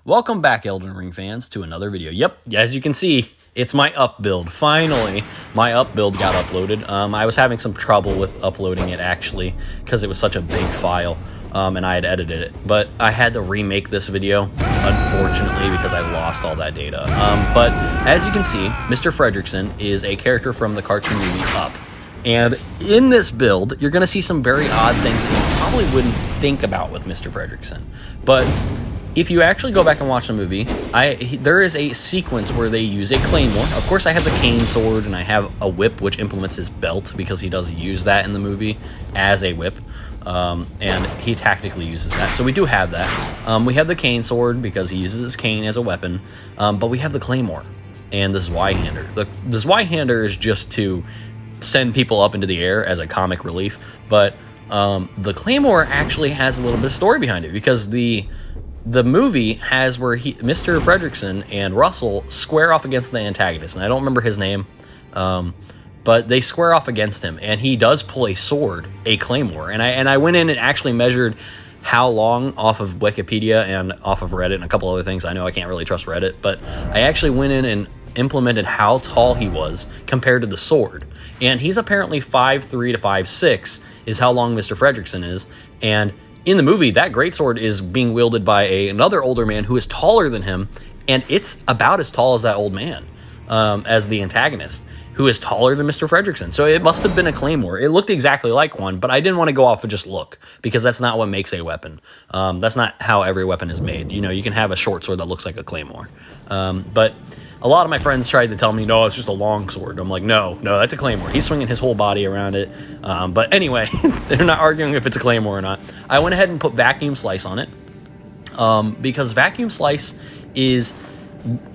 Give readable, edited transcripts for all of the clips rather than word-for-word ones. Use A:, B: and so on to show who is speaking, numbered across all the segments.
A: Welcome back, Elden Ring fans, to another video. Yep, as you can see, it's my up build. Finally, my up build got uploaded. I was having some trouble with uploading it, actually, because it was such a big file, and I had edited it. But I had to remake this video, unfortunately, because I lost all that data. But as you can see, Mr.Fredrickson is a character from the cartoon movie Up. And in this build, you're going to see some very odd things that you probably wouldn't think about with Mr. Fredrickson. But if you actually go back and watch the movie, there is a sequence where they use a claymore. Of course, I have the cane sword, and I have a whip which implements his belt, because he does use that in the movie as a whip. And he tactically uses that. So we do have that. We have the cane sword, because he uses his cane as a weapon. But we have the claymore and the Zweihander. The Zweihander is just to send people up into the air as a comic relief. But the claymore actually has a little bit of story behind it, because the movie has where Mr. Fredrickson and Russell square off against the antagonist, and I don't remember his name, but they square off against him, and he does pull a sword, a claymore, and I went in and actually measured how long off of Wikipedia and off of Reddit and a couple other things. I know I can't really trust Reddit, but I actually went in and implemented how tall he was compared to the sword, and he's apparently 5'3" to 5'6" is how long Mr. Fredrickson is, and in the movie, that greatsword is being wielded by another older man who is taller than him, and it's about as tall as that old man, as the antagonist, who is taller than Mr. Fredrickson. So it must have been a claymore. It looked exactly like one, but I didn't want to go off of just look, because that's not what makes a weapon. That's not how every weapon is made. You know, you can have a short sword that looks like a claymore. But a lot of my friends tried to tell me, no, it's just a long sword. I'm like, no, that's a claymore. He's swinging his whole body around it. But anyway, they're not arguing if it's a claymore or not. I went ahead and put Vacuum Slice on it, because Vacuum Slice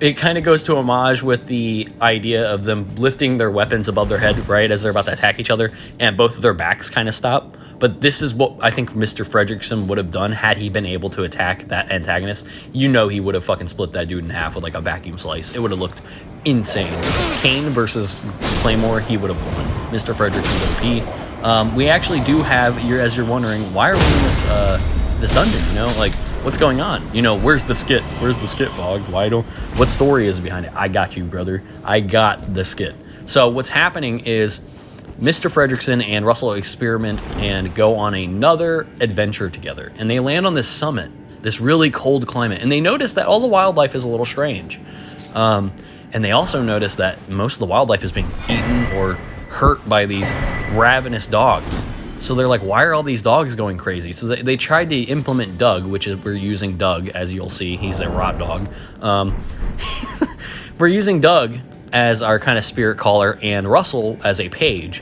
A: it kind of goes to homage with the idea of them lifting their weapons above their head, right, as they're about to attack each other, and both of their backs kind of stop. But this is what I think Mr. Fredrickson would have done had he been able to attack that antagonist. You know, he would have fucking split that dude in half with like a vacuum slice. It would have looked insane. Kane versus Claymore, he would have won. Mr. Fredrickson OP. We actually do have, as you're wondering, why are we in this dungeon, you know, like, what's going on? You know, where's the skit? Where's the skit, Fog? What story is behind it? I got you, brother. I got the skit. So what's happening is Mr. Fredrickson and Russell experiment and go on another adventure together. And they land on this summit, this really cold climate. And they notice that all the wildlife is a little strange. And they also notice that most of the wildlife is being eaten or hurt by these ravenous dogs. So they're like, why are all these dogs going crazy? So they tried to implement Doug, which is, we're using Doug, as you'll see. He's a rot dog. We're using Doug as our kind of spirit caller and Russell as a page,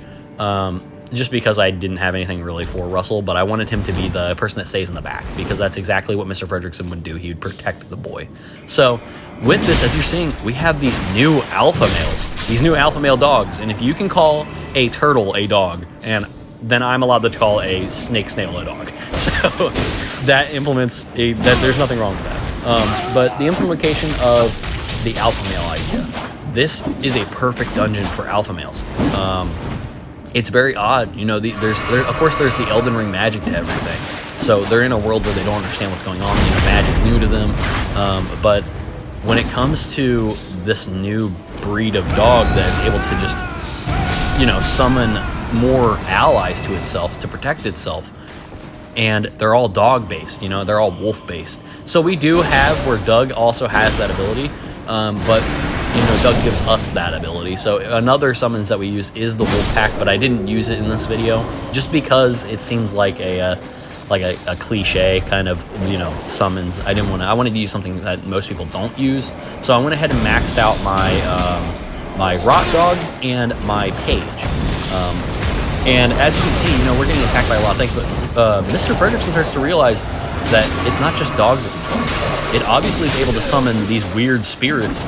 A: just because I didn't have anything really for Russell, but I wanted him to be the person that stays in the back, because that's exactly what Mr. Fredrickson would do. He would protect the boy. So with this, as you're seeing, we have these new alpha males, these new alpha male dogs, and if you can call a turtle a dog, and then I'm allowed to call a snake snail a dog. So that implements that there's nothing wrong with that. But the implementation of the alpha male idea, this is a perfect dungeon for alpha males. It's very odd, you know. Of course, there's the Elden Ring magic to everything. So they're in a world where they don't understand what's going on. You know, magic's new to them. But when it comes to this new breed of dog that is able to just, you know, summon more allies to itself to protect itself, and they're all dog based, you know, they're all wolf based. So we do have where Doug also has that ability, but you know, Doug gives us that ability. So another summons that we use is the wolf pack, but I didn't use it in this video just because it seems like a cliche kind of, you know, summons. I wanted to use something that most people don't use, so I went ahead and maxed out my rot dog and my page. And as you can see, you know, we're getting attacked by a lot of things, but Mr. Fredrickson starts to realize that it's not just dogs that control him. It obviously is able to summon these weird spirits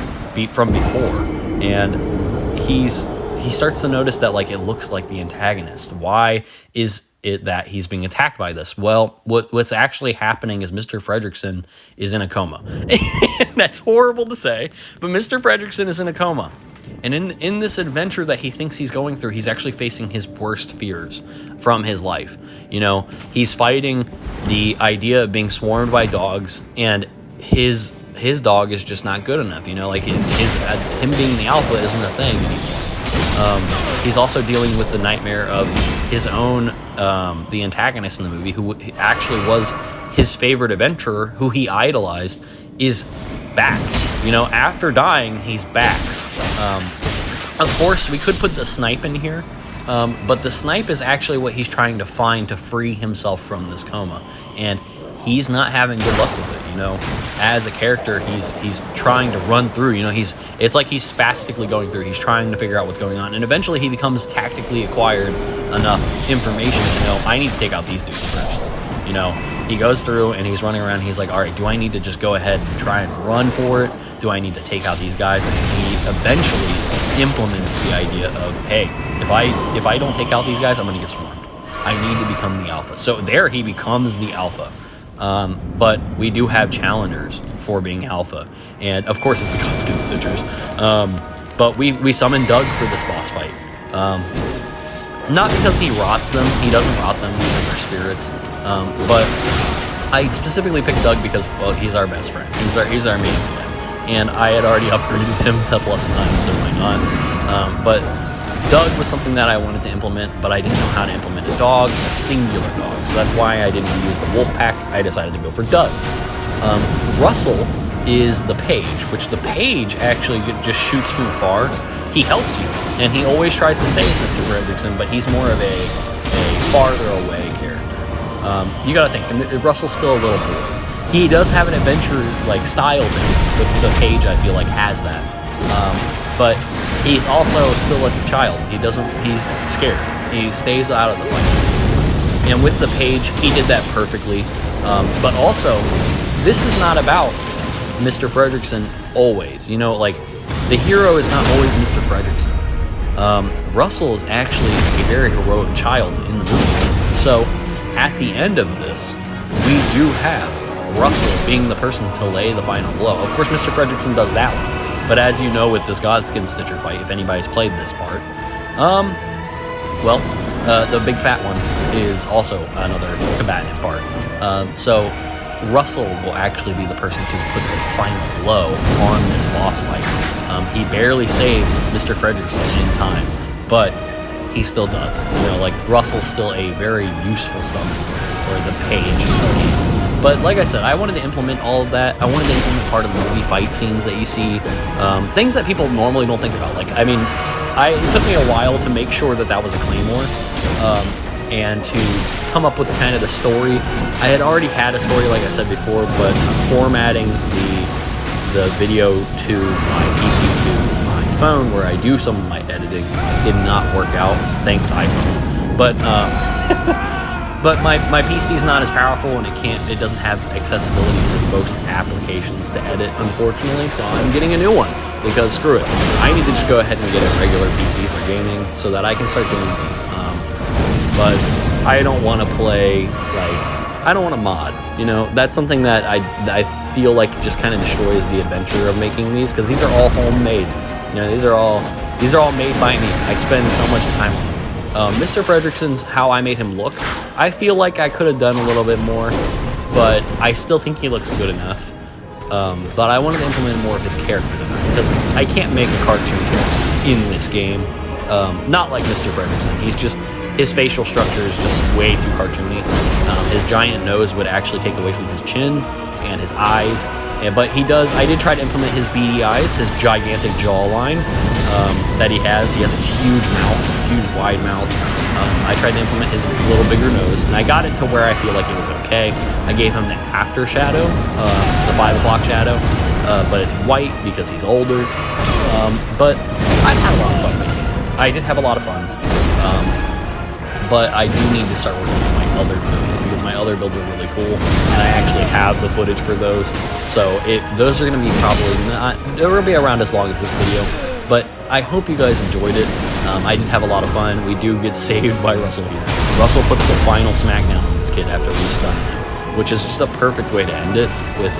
A: from before, and he starts to notice that, like, it looks like the antagonist. Why is it that he's being attacked by this? Well, what's actually happening is Mr. Fredrickson is in a coma. That's horrible to say, but Mr. Fredrickson is in a coma. And in this adventure that he thinks he's going through, he's actually facing his worst fears from his life. You know, he's fighting the idea of being swarmed by dogs, and his his dog is just not good enough. You know, like him being the alpha isn't a thing anymore. He's also dealing with the nightmare of his own, the antagonist in the movie, who actually was his favorite adventurer, who he idolized, is back. You know, after dying, he's back. Of course, we could put the snipe in here, but the snipe is actually what he's trying to find to free himself from this coma, and he's not having good luck with it. You know, as a character, he's trying to run through. You know, it's like he's spastically going through. He's trying to figure out what's going on, and eventually he becomes tactically acquired enough information to know, I need to take out these dudes first. You know, he goes through and he's running around. He's like, all right, do I need to just go ahead and try and run for it? Do I need to take out these guys? And he eventually implements the idea of, hey, if I don't take out these guys, I'm going to get swarmed. I need to become the alpha. So there he becomes the alpha. But we do have challengers for being alpha. And of course it's the Godskin Stitchers. But we summon Doug for this boss fight. Not because he rots them. He doesn't rot them because they're spirits. But I specifically picked Doug because, well, he's our best friend. He's our main friend. And I had already upgraded him to +9, so why not? But Doug was something that I wanted to implement, but I didn't know how to implement a dog, a singular dog. So that's why I didn't use the wolf pack. I decided to go for Doug. Russell is the page, which the page actually just shoots from afar. He helps you, and he always tries to save Mr. Fredrickson, but he's more of a farther away character. You gotta think, Russell's still a little boy. He does have an adventure style thing. The page, I feel like, has that. But he's also still a child. He's scared. He stays out of the fight. And with the page, he did that perfectly. But also, this is not about Mr. Fredrickson always. You know, like, the hero is not always Mr. Fredrickson. Russell is actually a very heroic child in the movie. So, at the end of this, we do have Russell being the person to lay the final blow. Of course, Mr. Fredrickson does that one. But as you know with this Godskin Stitcher fight, if anybody's played this part, the big fat one is also another combatant part. So Russell will actually be the person to put the final blow on this boss fight. He barely saves Mr. Fredrickson in time, but he still does. You know, like, Russell's still a very useful summons, or the page in this game. But like I said, I wanted to implement all of that. I wanted to implement part of the movie fight scenes that you see, things that people normally don't think about. Like, I mean, it took me a while to make sure that was a claymore, and to come up with kind of the story. I had already had a story, like I said before, but formatting the video to my PC to my phone, where I do some of my editing, did not work out. Thanks, iPhone. But but my PC is not as powerful, and it doesn't have accessibility to most applications to edit, unfortunately. So I'm getting a new one, because screw it. I need to just go ahead and get a regular PC for gaming so that I can start doing these. But I don't want to play, I don't want to mod. You know, that's something that I feel like just kind of destroys the adventure of making these, because these are all homemade. You know, these are all made by me. I spend so much time on them. Mr. Fredrickson's, how I made him look, I feel like I could have done a little bit more, but I still think he looks good enough. But I wanted to implement more of his character design, because I can't make a cartoon character in this game. Not like Mr. Fredrickson. His facial structure is just way too cartoony. His giant nose would actually take away from his chin and his eyes. But I did try to implement his beady eyes, his gigantic jawline that he has. He has a huge mouth, huge wide mouth. I tried to implement his little bigger nose, and I got it to where I feel like it was okay. I gave him the after shadow, the 5 o'clock shadow, but it's white because he's older. But I've had a lot of fun making it. I did have a lot of fun. But I do need to start working on my other builds, because my other builds are really cool, and I actually have the footage for those. So those are going to be probably not, they're going to be around as long as this video, but I hope you guys enjoyed it. I did have a lot of fun. We do get saved by Russell here. Russell puts the final smackdown on this kid after we stun him, which is just a perfect way to end it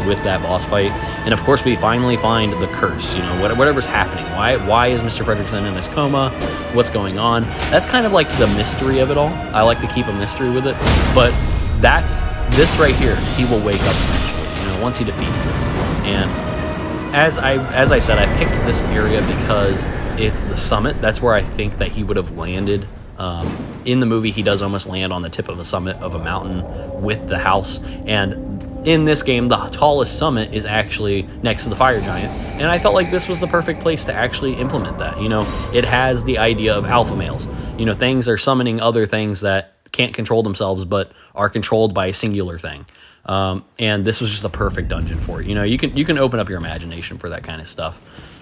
A: with that boss fight. And of course, we finally find the curse, you know, whatever's happening. Why is Mr. Fredrickson in his coma? What's going on? That's kind of like the mystery of it all. I like to keep a mystery with it, but this right here, he will wake up eventually. You know, once he defeats this. And as I said, I picked this area because it's the summit. That's where I think that he would have landed. In the movie, he does almost land on the tip of a summit of a mountain with the house. And in this game, the tallest summit is actually next to the fire giant. And I felt like this was the perfect place to actually implement that. You know, it has the idea of alpha males. You know, things are summoning other things that can't control themselves, but are controlled by a singular thing. And this was just a perfect dungeon for it. You know, you can open up your imagination for that kind of stuff.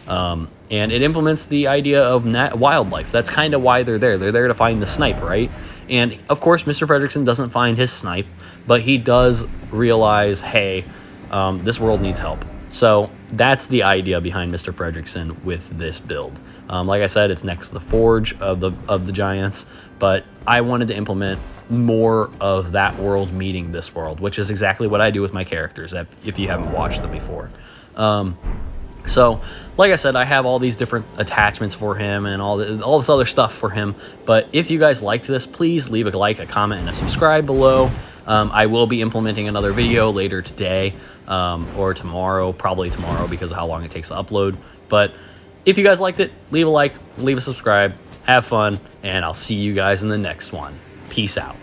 A: And it implements the idea of wildlife. That's kind of why they're there. They're there to find the snipe, right? And of course, Mr. Fredrickson doesn't find his snipe, but he does realize, hey, this world needs help. So that's the idea behind Mr. Fredrickson with this build. Like I said, it's next to the forge of the giants, but I wanted to implement more of that world meeting this world, which is exactly what I do with my characters, if you haven't watched them before. So, like I said, I have all these different attachments for him and all this other stuff for him. But if you guys liked this, please leave a like, a comment, and a subscribe below. I will be implementing another video later today or tomorrow, probably tomorrow because of how long it takes to upload. But if you guys liked it, leave a like, leave a subscribe, have fun, and I'll see you guys in the next one. Peace out.